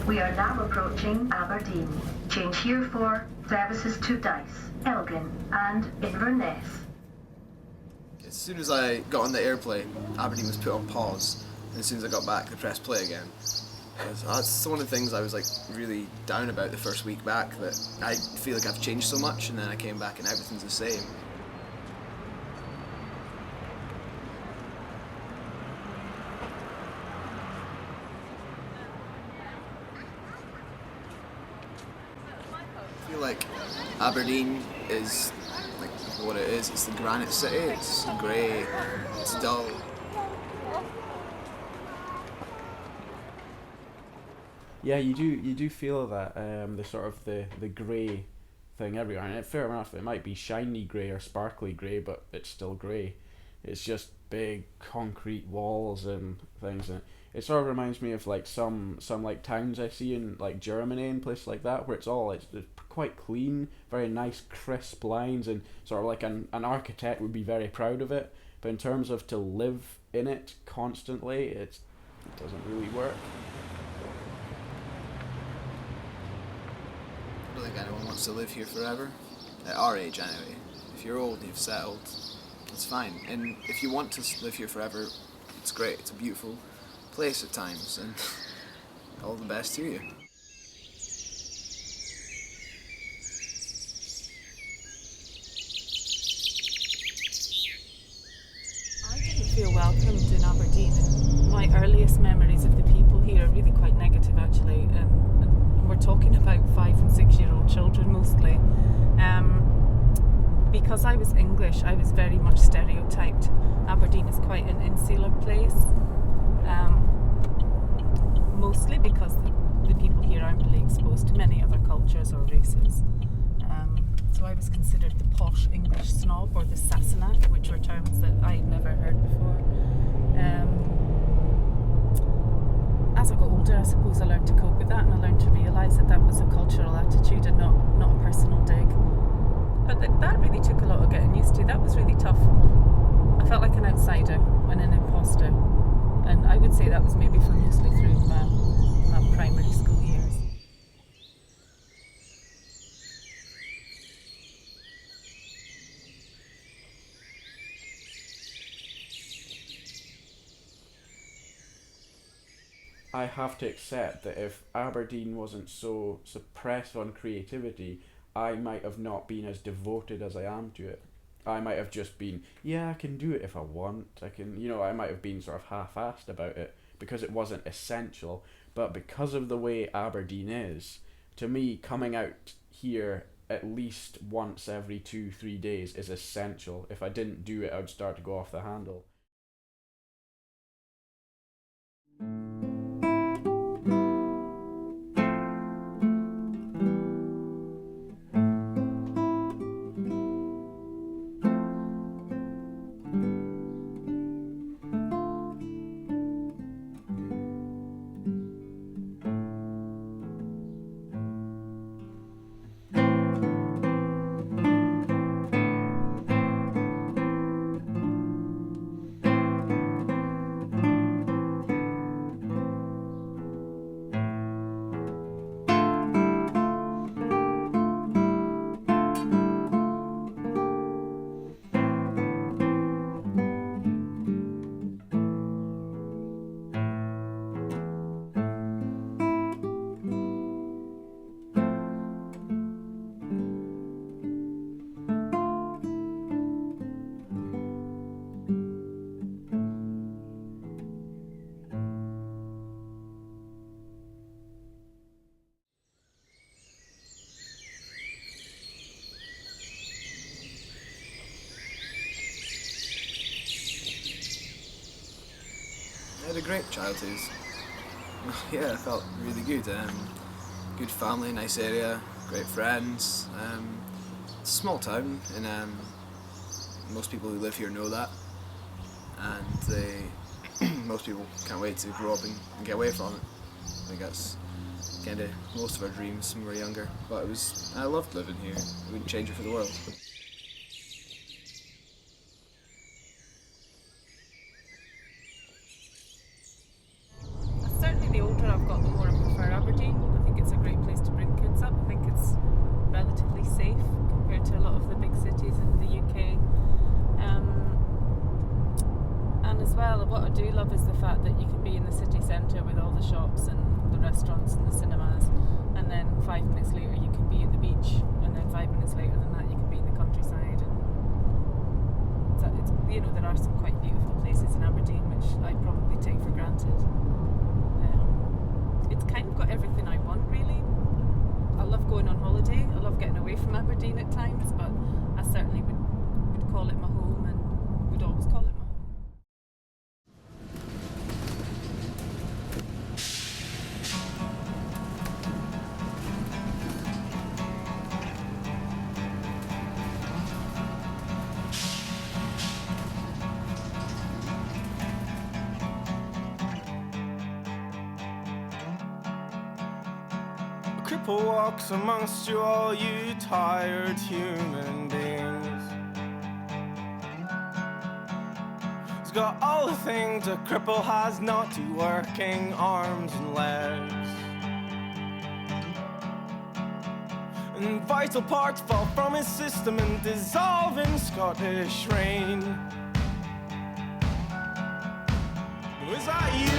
We are now approaching Aberdeen. Change here for services to Dice, Elgin and Inverness. As soon as I got on the airplane, Aberdeen was put on pause, and as soon as I got back, I pressed play again. That's one of the things I was like really down about the first week back, that I feel like I've changed so much, and then I came back and everything's the same. I feel like Aberdeen is like what it is. It's the Granite City. It's grey. It's dull. Yeah, you do feel that the sort of the grey thing everywhere, and fair enough, it might be shiny grey or sparkly grey, but it's still grey. It's just big concrete walls and things, and it sort of reminds me of like some like towns I see in like Germany and places like that, where it's quite clean, very nice crisp lines, and sort of like an architect would be very proud of it. But in terms of to live in it constantly, it doesn't really work. I don't think anyone wants to live here forever. At our age, anyway. If you're old and you've settled, it's fine. And if you want to live here forever, it's great. It's a beautiful place at times, and all the best to you. I didn't feel welcomed in Aberdeen. My earliest memories of the people here are really quite negative, actually. And we're talking about 5 and 6 year old children mostly. Because I was English, I was very much stereotyped. Aberdeen is quite an insular place. Mostly because the people here aren't really exposed to many other cultures or races. So I was considered the posh English snob, or the Sassenach, which were terms that I'd never heard before. As I got older, I suppose I learned to cope with that, and I learned to realise that was a cultural attitude and not a personal dig. But that really took a lot of getting used to. That was really tough. I felt like an outsider and an imposter. And I would say that was maybe mostly through my primary school years. I have to accept that if Aberdeen wasn't so suppressed on creativity, I might have not been as devoted as I am to it. I might have just been, yeah, I can do it if I want. I might have been sort of half-assed about it because it wasn't essential. But because of the way Aberdeen is, to me, coming out here at least once every 2-3 days is essential. If I didn't do it, I would start to go off the handle. I had a great childhood. Yeah, I felt really good. Good family, nice area, great friends. It's a small town, and most people who live here know that. And most people can't wait to grow up and get away from it. I think that's kind of most of our dreams when we were younger. But I loved living here. I wouldn't change it for the world. Certainly the older I've got, the more I prefer Aberdeen. fun as well. What I do love is the fact that you can be in the city centre with all the shops and the restaurants and the cinemas, and then 5 minutes later you can be at the beach, and then 5 minutes later than that you can be in the countryside. And it's, you know, there are some quite beautiful places in Aberdeen which I probably take for granted. It's kind of got everything I want, really. I love going on holiday. I love getting away from Aberdeen at times, but I certainly would call it my home and would always call it my home. A cripple walks amongst you, all you tired human beings. He's got all the things a cripple has not, to working arms and legs. And vital parts fall from his system and dissolve in Scottish rain. Was that you?